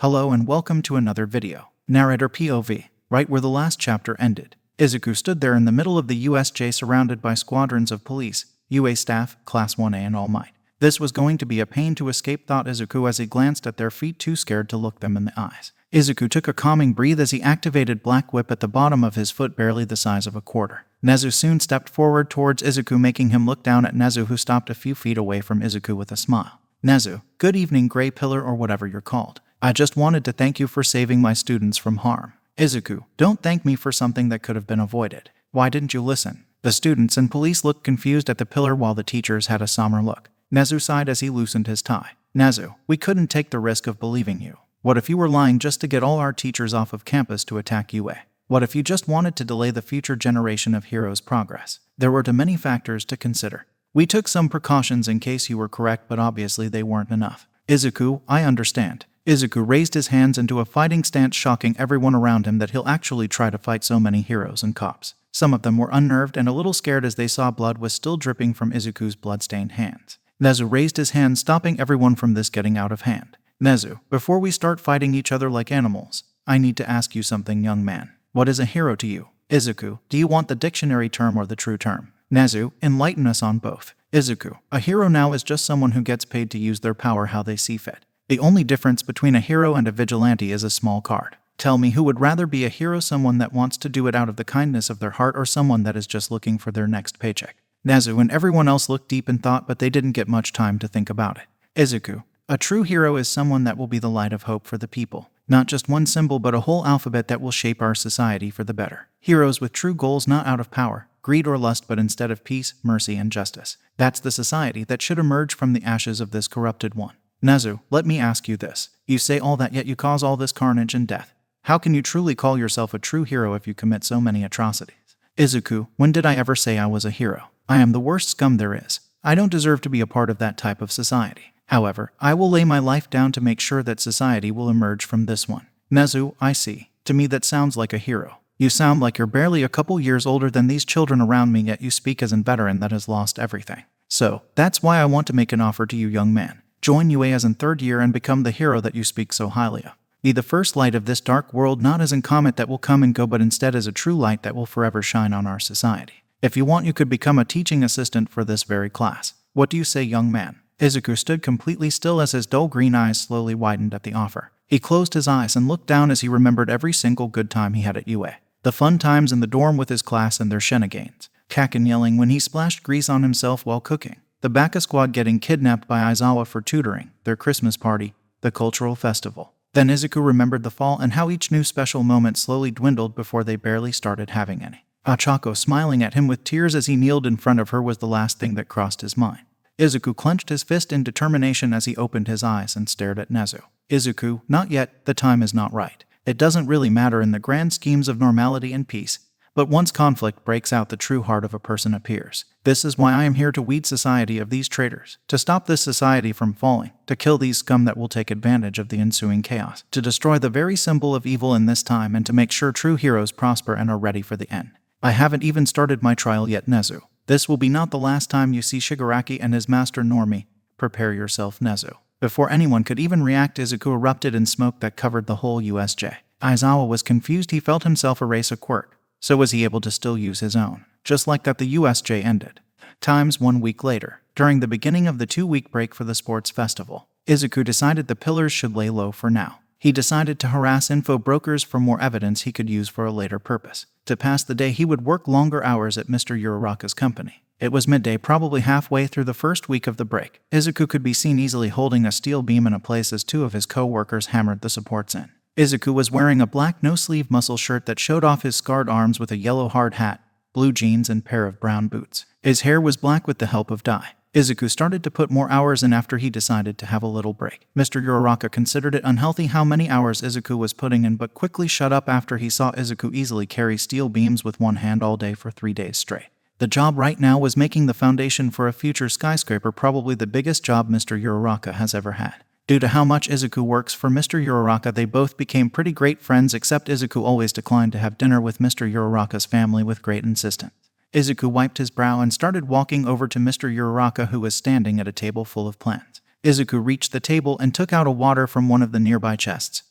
Hello and welcome to another video. Narrator POV. Right where the last chapter ended, Izuku stood there in the middle of the USJ surrounded by squadrons of police, UA staff, Class 1A and All Might. This was going to be a pain to escape, thought Izuku as he glanced at their feet, too scared to look them in the eyes. Izuku took a calming breath as he activated Black Whip at the bottom of his foot, barely the size of a quarter. Nezu soon stepped forward towards Izuku, making him look down at Nezu, who stopped a few feet away from Izuku with a smile. Nezu, good evening, Grey Pillar or whatever you're called. I just wanted to thank you for saving my students from harm. Izuku, don't thank me for something that could have been avoided. Why didn't you listen? The students and police looked confused at the pillar while the teachers had a somber look. Nezu sighed as he loosened his tie. Nezu, we couldn't take the risk of believing you. What if you were lying just to get all our teachers off of campus to attack UA? What if you just wanted to delay the future generation of heroes' progress? There were too many factors to consider. We took some precautions in case you were correct, but obviously they weren't enough. Izuku, I understand. Izuku raised his hands into a fighting stance, shocking everyone around him that he'll actually try to fight so many heroes and cops. Some of them were unnerved and a little scared as they saw blood was still dripping from Izuku's blood-stained hands. Nezu raised his hand, stopping everyone from this getting out of hand. Nezu, before we start fighting each other like animals, I need to ask you something, young man. What is a hero to you? Izuku, do you want the dictionary term or the true term? Nezu, enlighten us on both. Izuku, a hero now is just someone who gets paid to use their power how they see fit. The only difference between a hero and a vigilante is a small card. Tell me, who would rather be a hero, someone that wants to do it out of the kindness of their heart or someone that is just looking for their next paycheck? Nezu and everyone else looked deep in thought, but they didn't get much time to think about it. Izuku, a true hero is someone that will be the light of hope for the people. Not just one symbol but a whole alphabet that will shape our society for the better. Heroes with true goals, not out of power, greed or lust, but instead of peace, mercy and justice. That's the society that should emerge from the ashes of this corrupted one. Nezu, let me ask you this. You say all that, yet you cause all this carnage and death. How can you truly call yourself a true hero if you commit so many atrocities? Izuku, when did I ever say I was a hero? I am the worst scum there is. I don't deserve to be a part of that type of society. However, I will lay my life down to make sure that society will emerge from this one. Nezu, I see. To me that sounds like a hero. You sound like you're barely a couple years older than these children around me, yet you speak as a veteran that has lost everything. So, that's why I want to make an offer to you, young man. Join UA as in third year and become the hero that you speak so highly of. Be the first light of this dark world, not as a comet that will come and go, but instead as a true light that will forever shine on our society. If you want, you could become a teaching assistant for this very class. What do you say, young man? Izuku stood completely still as his dull green eyes slowly widened at the offer. He closed his eyes and looked down as he remembered every single good time he had at UA. The fun times in the dorm with his class and their shenanigans. Kaken yelling when he splashed grease on himself while cooking. The Baka squad getting kidnapped by Aizawa for tutoring, their Christmas party, the cultural festival. Then Izuku remembered the fall and how each new special moment slowly dwindled before they barely started having any. Achako smiling at him with tears as he kneeled in front of her was the last thing that crossed his mind. Izuku clenched his fist in determination as he opened his eyes and stared at Nezu. Izuku, not yet, the time is not right. It doesn't really matter in the grand schemes of normality and peace. But once conflict breaks out, the true heart of a person appears. This is why I am here to weed society of these traitors, to stop this society from falling, to kill these scum that will take advantage of the ensuing chaos, to destroy the very symbol of evil in this time, and to make sure true heroes prosper and are ready for the end. I haven't even started my trial yet, Nezu. This will be not the last time you see Shigaraki and his master nor me. Prepare yourself, Nezu. Before anyone could even react, Izuku erupted in smoke that covered the whole USJ. Aizawa was confused. He felt himself erase a quirk. So was he able to still use his own? Just like that, the USJ ended. Times 1 week later, during the beginning of the 2-week break for the sports festival, Izuku decided the pillars should lay low for now. He decided to harass info brokers for more evidence he could use for a later purpose. To pass the day, he would work longer hours at Mr. Uraraka's company. It was midday, probably halfway through the first week of the break. Izuku could be seen easily holding a steel beam in a place as 2 of his co-workers hammered the supports in. Izuku was wearing a black no-sleeve muscle shirt that showed off his scarred arms with a yellow hard hat, blue jeans and pair of brown boots. His hair was black with the help of dye. Izuku started to put more hours in after he decided to have a little break. Mr. Uraraka considered it unhealthy how many hours Izuku was putting in, but quickly shut up after he saw Izuku easily carry steel beams with one hand all day for 3 days straight. The job right now was making the foundation for a future skyscraper, probably the biggest job Mr. Uraraka has ever had. Due to how much Izuku works for Mr. Uraraka, they both became pretty great friends, except Izuku always declined to have dinner with Mr. Uraraka's family with great insistence. Izuku wiped his brow and started walking over to Mr. Uraraka, who was standing at a table full of plants. Izuku reached the table and took out a water from one of the nearby chests.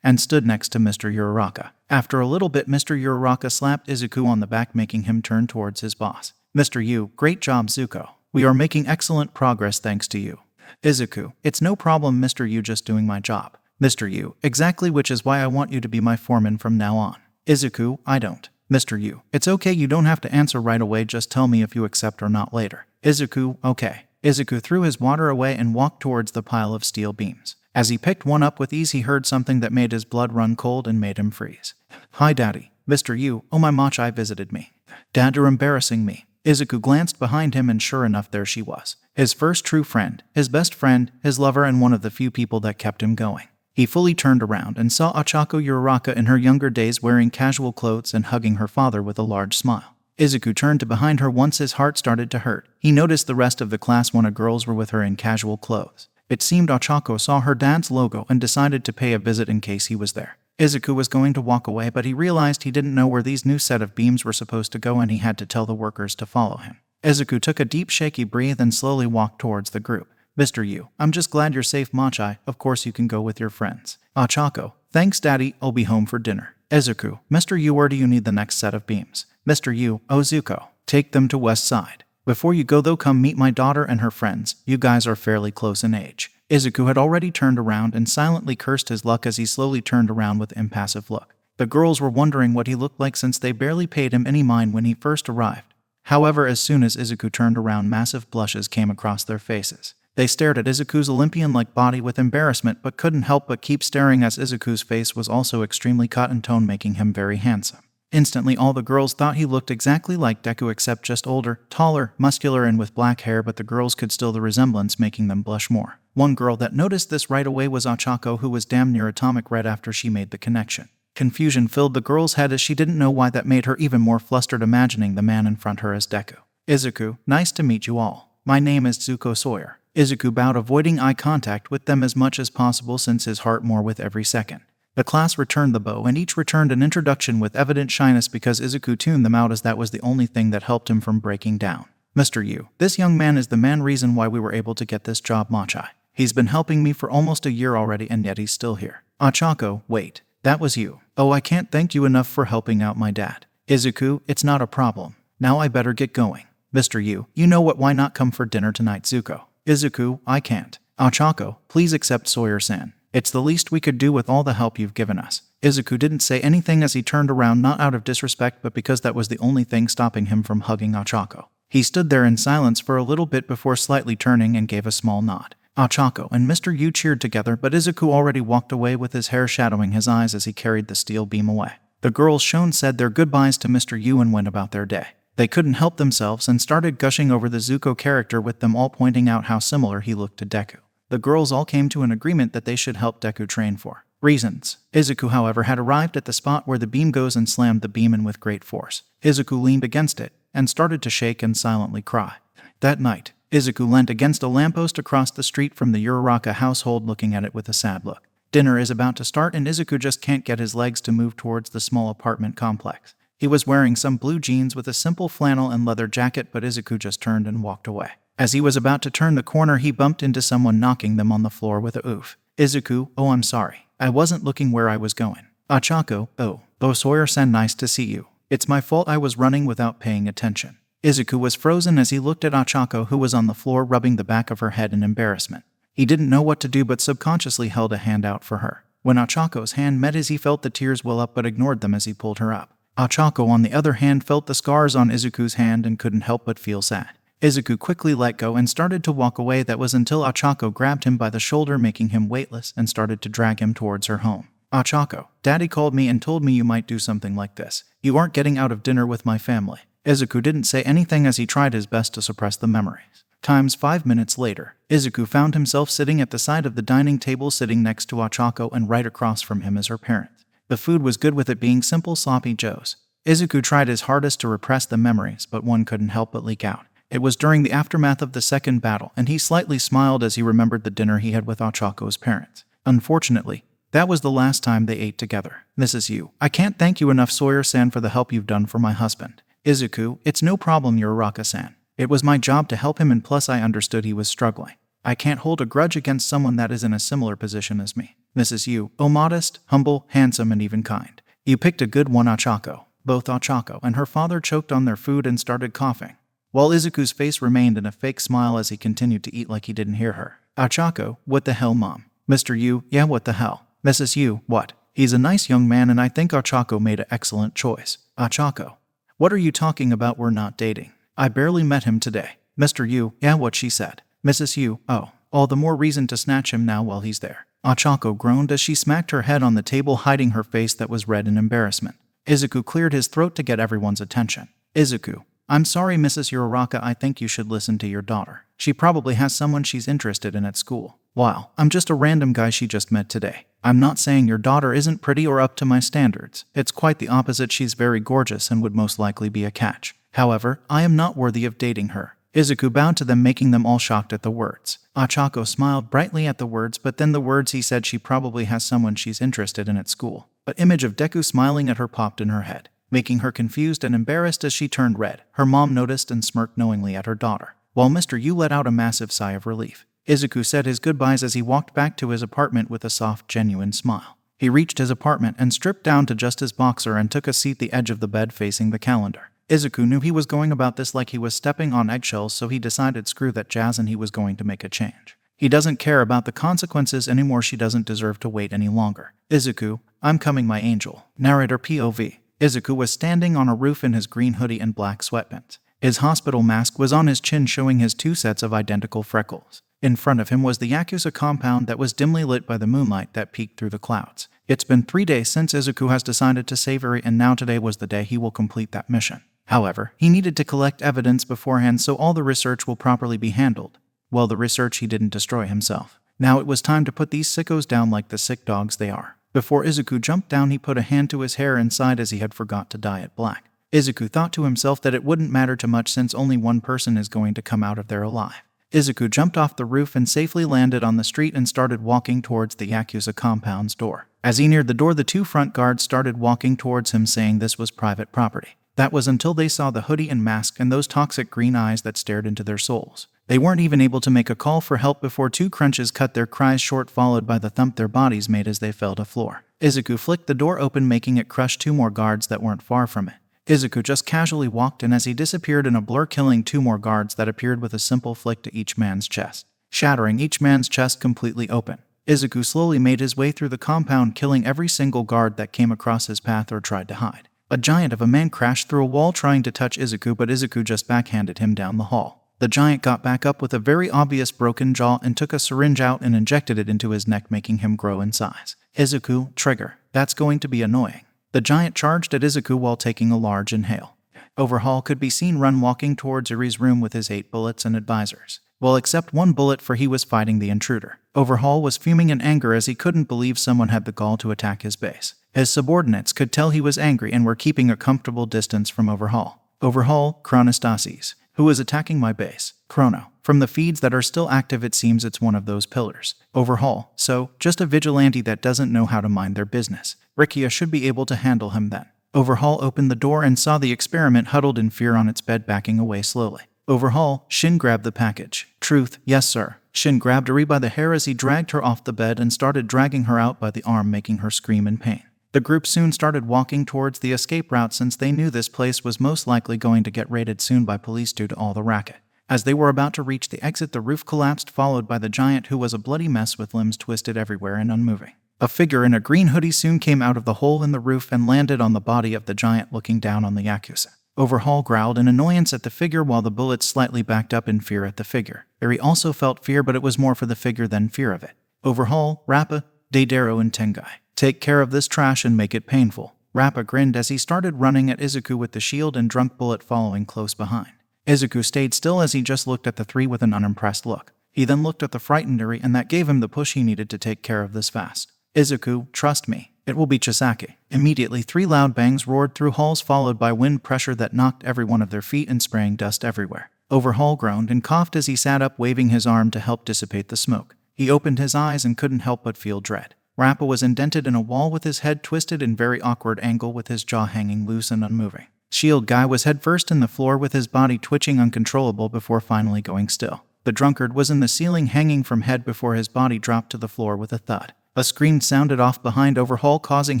and stood next to Mr. Uraraka. After a little bit, Mr. Uraraka slapped Izuku on the back, making him turn towards his boss. Mr. Yu, great job, Zuko. We are making excellent progress thanks to you. Izuku, it's no problem, Mr. Yu, just doing my job. Mr. Yu, exactly, which is why I want you to be my foreman from now on. Izuku, I don't. Mr. Yu, it's okay, you don't have to answer right away, just tell me if you accept or not later. Izuku, okay. Izuku threw his water away and walked towards the pile of steel beams. As he picked one up with ease, he heard something that made his blood run cold and made him freeze. Hi, Daddy. Mr. Yu, oh, my Machai visited me. Dad, you're embarrassing me. Izuku glanced behind him, and sure enough, there she was. His first true friend, his best friend, his lover, and one of the few people that kept him going. He fully turned around and saw Ochako Uraraka in her younger days wearing casual clothes and hugging her father with a large smile. Izuku turned to behind her once his heart started to hurt. He noticed the rest of the class 1 girls were with her in casual clothes. It seemed Ochako saw her dad's logo and decided to pay a visit in case he was there. Izuku was going to walk away, but he realized he didn't know where these new set of beams were supposed to go, and he had to tell the workers to follow him. Izuku took a deep shaky breath and slowly walked towards the group. Mr. Yu, I'm just glad you're safe, Machai. Of course you can go with your friends. Ochako, thanks, Daddy. I'll be home for dinner. Izuku, Mr. Yu, where do you need the next set of beams? Mr. Yu, oh, Zuko, take them to West Side. Before you go though, come meet my daughter and her friends. You guys are fairly close in age. Izuku had already turned around and silently cursed his luck as he slowly turned around with an impassive look. The girls were wondering what he looked like since they barely paid him any mind when he first arrived. However, as soon as Izuku turned around, massive blushes came across their faces. They stared at Izuku's Olympian-like body with embarrassment, but couldn't help but keep staring, as Izuku's face was also extremely cut in tone, making him very handsome. Instantly, all the girls thought he looked exactly like Deku, except just older, taller, muscular, and with black hair, but the girls could still the resemblance, making them blush more. One girl that noticed this right away was Ochako, who was damn near atomic right after she made the connection. Confusion filled the girl's head as she didn't know why that made her even more flustered, imagining the man in front her as Deku. Izuku, nice to meet you all. My name is Zuko Sawyer. Izuku bowed, avoiding eye contact with them as much as possible since his heart more with every second. The class returned the bow, and each returned an introduction with evident shyness because Izuku tuned them out, as that was the only thing that helped him from breaking down. Mr. Yu, this young man is the main reason why we were able to get this job, Machai. He's been helping me for almost a year already, and yet he's still here. Ochako, wait, that was you. Oh, I can't thank you enough for helping out my dad. Izuku, it's not a problem. Now I better get going. Mr. Yu, you know what, why not come for dinner tonight, Zuko? Izuku, I can't. Ochako, please accept Sawyer-san. It's the least we could do with all the help you've given us. Izuku didn't say anything as he turned around, not out of disrespect, but because that was the only thing stopping him from hugging Ochako. He stood there in silence for a little bit before slightly turning and gave a small nod. Ochako and Mr. Yu cheered together, but Izuku already walked away with his hair shadowing his eyes as he carried the steel beam away. The girls said their goodbyes to Mr. Yu and went about their day. They couldn't help themselves and started gushing over the Zuko character, with them all pointing out how similar he looked to Deku. The girls all came to an agreement that they should help Deku train for reasons. Izuku, however, had arrived at the spot where the beam goes and slammed the beam in with great force. Izuku leaned against it and started to shake and silently cry. That night, Izuku leant against a lamppost across the street from the Uraraka household, looking at it with a sad look. Dinner is about to start, and Izuku just can't get his legs to move towards the small apartment complex. He was wearing some blue jeans with a simple flannel and leather jacket, but Izuku just turned and walked away. As he was about to turn the corner, he bumped into someone, knocking them on the floor with a oof. Izuku, oh, I'm sorry. I wasn't looking where I was going. Ochako, oh, Sawyer-san, nice to see you. It's my fault, I was running without paying attention. Izuku was frozen as he looked at Ochako, who was on the floor rubbing the back of her head in embarrassment. He didn't know what to do, but subconsciously held a hand out for her. When Ochako's hand met his, he felt the tears well up but ignored them as he pulled her up. Ochako, on the other hand, felt the scars on Izuku's hand and couldn't help but feel sad. Izuku quickly let go and started to walk away. That was until Ochako grabbed him by the shoulder, making him weightless, and started to drag him towards her home. Ochako, Daddy called me and told me you might do something like this. You aren't getting out of dinner with my family. Izuku didn't say anything as he tried his best to suppress the memories. 5 minutes later, Izuku found himself sitting at the side of the dining table, sitting next to Ochako, and right across from him is her parents. The food was good, with it being simple sloppy joes. Izuku tried his hardest to repress the memories, but one couldn't help but leak out. It was during the aftermath of the second battle, and he slightly smiled as he remembered the dinner he had with Ochako's parents. Unfortunately, that was the last time they ate together. Mrs. Yu, I can't thank you enough, Sawyer-san, for the help you've done for my husband. Izuku, it's no problem, Uraraka-san. It was my job to help him, and plus I understood he was struggling. I can't hold a grudge against someone that is in a similar position as me. Mrs. Yu, oh modest, humble, handsome, and even kind. You picked a good one, Ochako. Both Ochako and her father choked on their food and started coughing, while Izuku's face remained in a fake smile as he continued to eat like he didn't hear her. Ochako, what the hell, Mom? Mr. Yu, yeah, what the hell? Mrs. Yu, what? He's a nice young man and I think Ochako made an excellent choice. Ochako, what are you talking about? We're not dating. I barely met him today. Mr. Yu, yeah, what she said. Mrs. Yu, oh, all the more reason to snatch him now while he's there. Ochako groaned as she smacked her head on the table, hiding her face that was red in embarrassment. Izuku cleared his throat to get everyone's attention. Izuku, I'm sorry, Mrs. Uraraka, I think you should listen to your daughter. She probably has someone she's interested in at school. Wow, I'm just a random guy she just met today. I'm not saying your daughter isn't pretty or up to my standards. It's quite the opposite. She's very gorgeous and would most likely be a catch. However, I am not worthy of dating her. Izuku bowed to them, making them all shocked at the words. Ochako smiled brightly at the words, but then the words he said, she probably has someone she's interested in at school. An image of Deku smiling at her popped in her head, making her confused and embarrassed as she turned red. Her mom noticed and smirked knowingly at her daughter, while Mr. Yu let out a massive sigh of relief. Izuku said his goodbyes as he walked back to his apartment with a soft, genuine smile. He reached his apartment and stripped down to just his boxer and took a seat at the edge of the bed facing the calendar. Izuku knew he was going about this like he was stepping on eggshells, so he decided screw that jazz and he was going to make a change. He doesn't care about the consequences anymore. She doesn't deserve to wait any longer. Izuku, I'm coming, my angel. Narrator POV. Izuku was standing on a roof in his green hoodie and black sweatpants. His hospital mask was on his chin, showing his 2 sets of identical freckles. In front of him was the Yakuza compound that was dimly lit by the moonlight that peeked through the clouds. It's been 3 days since Izuku has decided to save Eri, and now today was the day he will complete that mission. However, he needed to collect evidence beforehand so all the research will properly be handled. Well, the research he didn't destroy himself. Now it was time to put these sickos down like the sick dogs they are. Before Izuku jumped down, he put a hand to his hair and sighed as he had forgot to dye it black. Izuku thought to himself that it wouldn't matter too much since only one person is going to come out of there alive. Izuku jumped off the roof and safely landed on the street and started walking towards the Yakuza compound's door. As he neared the door, the 2 front guards started walking towards him, saying this was private property. That was until they saw the hoodie and mask and those toxic green eyes that stared into their souls. They weren't even able to make a call for help before 2 crunches cut their cries short, followed by the thump their bodies made as they fell to floor. Izuku flicked the door open, making it crush 2 more guards that weren't far from it. Izuku just casually walked in as he disappeared in a blur, killing 2 more guards that appeared with a simple flick to each man's chest, shattering each man's chest completely open. Izuku slowly made his way through the compound, killing every single guard that came across his path or tried to hide. A giant of a man crashed through a wall trying to touch Izuku, but Izuku just backhanded him down the hall. The giant got back up with a very obvious broken jaw and took a syringe out and injected it into his neck, making him grow in size. Izuku, trigger. That's going to be annoying. The giant charged at Izuku while taking a large inhale. Overhaul could be seen run walking towards Uri's room with his 8 bullets and advisors. Well, except 1 bullet, for he was fighting the intruder. Overhaul was fuming in anger as he couldn't believe someone had the gall to attack his base. His subordinates could tell he was angry and were keeping a comfortable distance from Overhaul. Overhaul, Chronostasis. Who is attacking my base? Chrono. From the feeds that are still active, it seems it's one of those pillars. Overhaul. So, just a vigilante that doesn't know how to mind their business. Rikia should be able to handle him then. Overhaul opened the door and saw the experiment huddled in fear on its bed, backing away slowly. Overhaul, Shin grabbed the package. Truth, yes sir. Shin grabbed Uri by the hair as he dragged her off the bed and started dragging her out by the arm, making her scream in pain. The group soon started walking towards the escape route since they knew this place was most likely going to get raided soon by police due to all the racket. As they were about to reach the exit, the roof collapsed, followed by the giant, who was a bloody mess with limbs twisted everywhere and unmoving. A figure in a green hoodie soon came out of the hole in the roof and landed on the body of the giant, looking down on the Yakuza. Overhaul growled in annoyance at the figure while the bullets slightly backed up in fear at the figure. Eri also felt fear, but it was more for the figure than fear of it. Overhaul, Rappa, Deidaro and Tengai. Take care of this trash and make it painful. Rappa grinned as he started running at Izuku with the shield and drunk bullet following close behind. Izuku stayed still as he just looked at the 3 with an unimpressed look. He then looked at the frightened Eri, and that gave him the push he needed to take care of this fast. Izuku, trust me. It will be Chisaki. Immediately 3 loud bangs roared through halls, followed by wind pressure that knocked everyone off their feet and spraying dust everywhere. Overhaul groaned and coughed as he sat up, waving his arm to help dissipate the smoke. He opened his eyes and couldn't help but feel dread. Rappa was indented in a wall with his head twisted in very awkward angle with his jaw hanging loose and unmoving. Shield Guy was headfirst in the floor with his body twitching uncontrollable before finally going still. The drunkard was in the ceiling hanging from head before his body dropped to the floor with a thud. A scream sounded off behind Overhaul, causing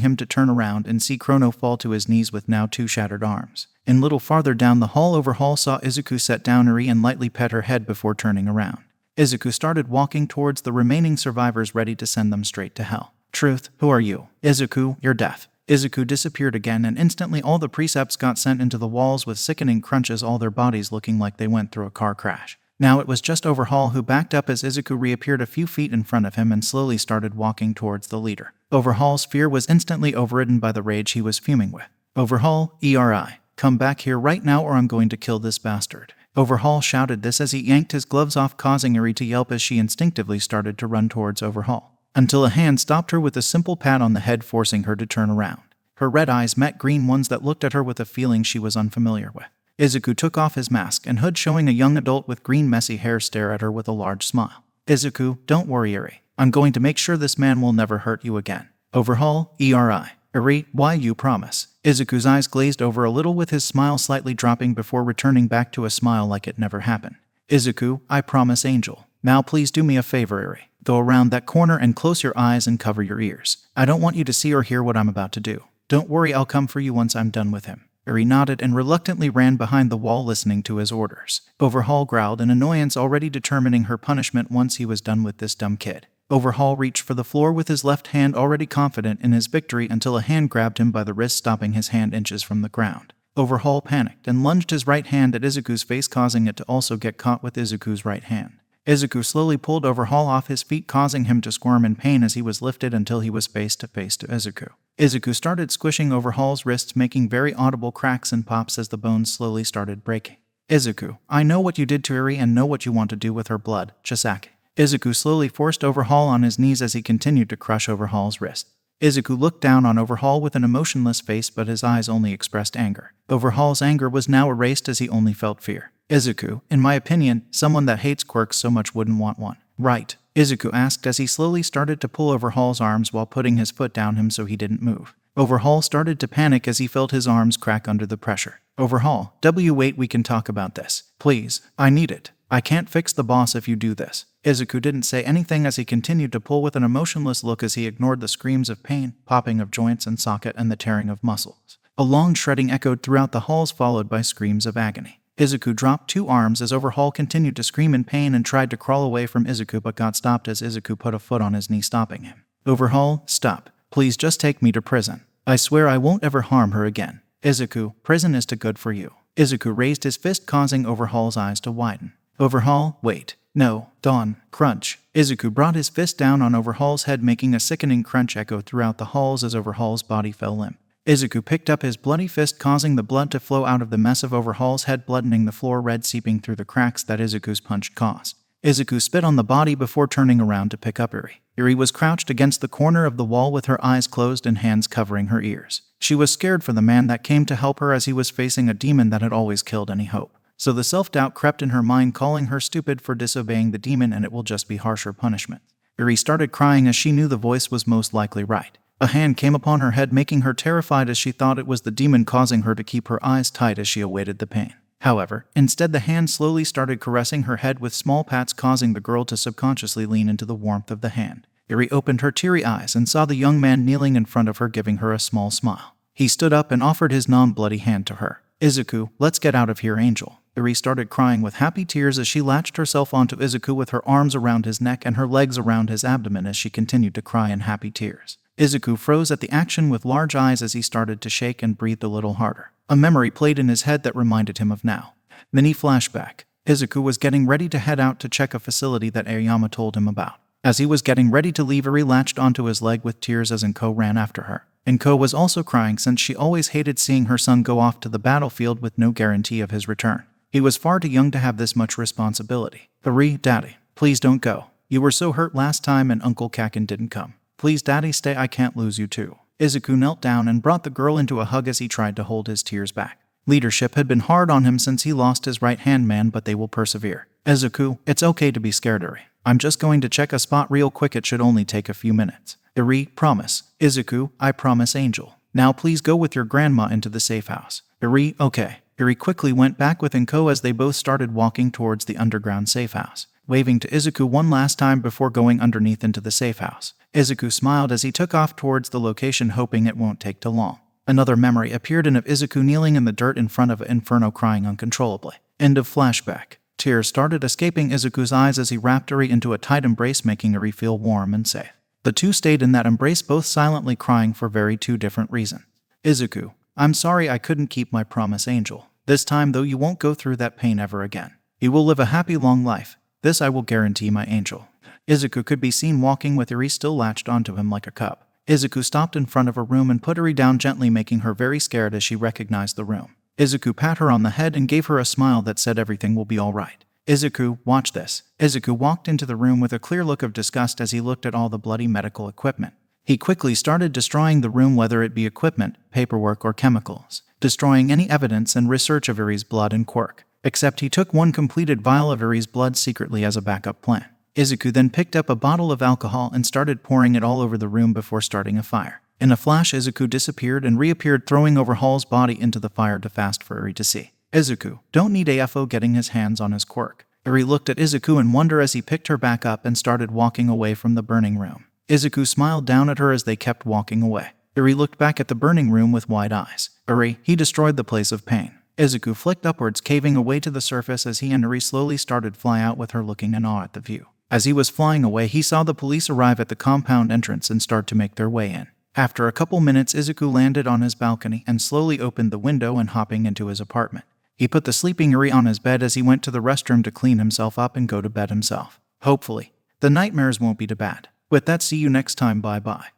him to turn around and see Chrono fall to his knees with now 2 shattered arms. And little farther down the hall, Overhaul saw Izuku set down Eri and lightly pet her head before turning around. Izuku started walking towards the remaining survivors, ready to send them straight to hell. Truth, who are you? Izuku, you're deaf. Izuku disappeared again, and instantly all the precepts got sent into the walls with sickening crunches, all their bodies looking like they went through a car crash. Now it was just Overhaul who backed up as Izuku reappeared a few feet in front of him and slowly started walking towards the leader. Overhaul's fear was instantly overridden by the rage he was fuming with. Overhaul, Eri, come back here right now or I'm going to kill this bastard. Overhaul shouted this as he yanked his gloves off, causing Eri to yelp as she instinctively started to run towards Overhaul, until a hand stopped her with a simple pat on the head, forcing her to turn around. Her red eyes met green ones that looked at her with a feeling she was unfamiliar with. Izuku took off his mask and hood, showing a young adult with green messy hair stare at her with a large smile. Izuku, don't worry, Eri. I'm going to make sure this man will never hurt you again. Overhaul, Eri. Eri, why, you promise? Izuku's eyes glazed over a little, with his smile slightly dropping before returning back to a smile like it never happened. Izuku, I promise, Angel. Now please do me a favor, Eri. Go around that corner and close your eyes and cover your ears. I don't want you to see or hear what I'm about to do. Don't worry, I'll come for you once I'm done with him. Eri nodded and reluctantly ran behind the wall, listening to his orders. Overhaul growled in annoyance, already determining her punishment once he was done with this dumb kid. Overhaul reached for the floor with his left hand, already confident in his victory, until a hand grabbed him by the wrist, stopping his hand inches from the ground. Overhaul panicked and lunged his right hand at Izuku's face, causing it to also get caught with Izuku's right hand. Izuku slowly pulled Overhaul off his feet, causing him to squirm in pain as he was lifted until he was face to Izuku. Izuku started squishing Overhaul's wrists, making very audible cracks and pops as the bones slowly started breaking. Izuku, I know what you did to Eri and know what you want to do with her blood, Chisaki. Izuku slowly forced Overhaul on his knees as he continued to crush Overhaul's wrist. Izuku looked down on Overhaul with an emotionless face, but his eyes only expressed anger. Overhaul's anger was now erased as he only felt fear. Izuku, in my opinion, someone that hates quirks so much wouldn't want one. Right? Izuku asked as he slowly started to pull Overhaul's arms while putting his foot down him so he didn't move. Overhaul started to panic as he felt his arms crack under the pressure. Overhaul, wait, we can talk about this. Please, I need it. I can't fix the boss if you do this. Izuku didn't say anything as he continued to pull with an emotionless look as he ignored the screams of pain, popping of joints and socket, and the tearing of muscles. A long shredding echoed throughout the halls, followed by screams of agony. Izuku dropped 2 arms as Overhaul continued to scream in pain and tried to crawl away from Izuku, but got stopped as Izuku put a foot on his knee, stopping him. Overhaul, stop. Please just take me to prison. I swear I won't ever harm her again. Izuku, prison is too good for you. Izuku raised his fist, causing Overhaul's eyes to widen. Overhaul, wait. No, Dawn, crunch. Izuku brought his fist down on Overhaul's head, making a sickening crunch echo throughout the halls as Overhaul's body fell limp. Izuku picked up his bloody fist, causing the blood to flow out of the mess of Overhaul's head, bloodening the floor red, seeping through the cracks that Izuku's punch caused. Izuku spit on the body before turning around to pick up Eri. Eri was crouched against the corner of the wall with her eyes closed and hands covering her ears. She was scared for the man that came to help her, as he was facing a demon that had always killed any hope. So the self-doubt crept in her mind, calling her stupid for disobeying the demon, and it will just be harsher punishment. Eri started crying as she knew the voice was most likely right. A hand came upon her head, making her terrified as she thought it was the demon, causing her to keep her eyes tight as she awaited the pain. However, instead the hand slowly started caressing her head with small pats, causing the girl to subconsciously lean into the warmth of the hand. Eri opened her teary eyes and saw the young man kneeling in front of her, giving her a small smile. He stood up and offered his non-bloody hand to her. Izuku, let's get out of here, Angel. Eri started crying with happy tears as she latched herself onto Izuku with her arms around his neck and her legs around his abdomen as she continued to cry in happy tears. Izuku froze at the action with large eyes as he started to shake and breathed a little harder. A memory played in his head that reminded him of now. Mini flashback. Izuku was getting ready to head out to check a facility that Aoyama told him about. As he was getting ready to leave, Eri latched onto his leg with tears as Inko ran after her. Inko was also crying since she always hated seeing her son go off to the battlefield with no guarantee of his return. He was far too young to have this much responsibility. Eri, Daddy, please don't go. You were so hurt last time and Uncle Kaken didn't come. Please, Daddy, stay. I can't lose you too. Izuku knelt down and brought the girl into a hug as he tried to hold his tears back. Leadership had been hard on him since he lost his right-hand man, but they will persevere. Izuku, it's okay to be scared, Eri. I'm just going to check a spot real quick. It should only take a few minutes. Eri, promise. Izuku, I promise, Angel. Now please go with your grandma into the safe house. Eri, okay. Eri quickly went back with Inko as they both started walking towards the underground safe house. waving to Izuku one last time before going underneath into the safe house. Izuku smiled as he took off towards the location, hoping it won't take too long. Another memory appeared of Izuku kneeling in the dirt in front of an inferno, crying uncontrollably. End of flashback. Tears started escaping Izuku's eyes as he wrapped Eri into a tight embrace, making Eri feel warm and safe. The two stayed in that embrace, both silently crying for very two different reasons. Izuku, I'm sorry I couldn't keep my promise, Angel. This time, though, you won't go through that pain ever again. You will live a happy, long life. This I will guarantee, my angel. Izuku could be seen walking with Eri still latched onto him like a cub. Izuku stopped in front of her room and put Eri down gently, making her very scared as she recognized the room. Izuku pat her on the head and gave her a smile that said everything will be all right. Izuku, watch this. Izuku walked into the room with a clear look of disgust as he looked at all the bloody medical equipment. He quickly started destroying the room, whether it be equipment, paperwork, or chemicals, destroying any evidence and research of Eri's blood and quirk. Except he took one completed vial of Eri's blood secretly as a backup plan. Izuku then picked up a bottle of alcohol and started pouring it all over the room before starting a fire. In a flash, Izuku disappeared and reappeared, throwing Overhaul's body into the fire too fast for Eri to see. Izuku don't need AFO getting his hands on his quirk. Eri looked at Izuku in wonder as he picked her back up and started walking away from the burning room. Izuku smiled down at her as they kept walking away. Eri looked back at the burning room with wide eyes. Eri, he destroyed the place of pain. Izuku flicked upwards, caving away to the surface as he and Eri slowly started fly out, with her looking in awe at the view. As he was flying away, he saw the police arrive at the compound entrance and start to make their way in. After a couple minutes, Izuku landed on his balcony and slowly opened the window and hopping into his apartment. He put the sleeping Eri on his bed as he went to the restroom to clean himself up and go to bed himself. Hopefully, the nightmares won't be too bad. With that, see you next time, bye bye.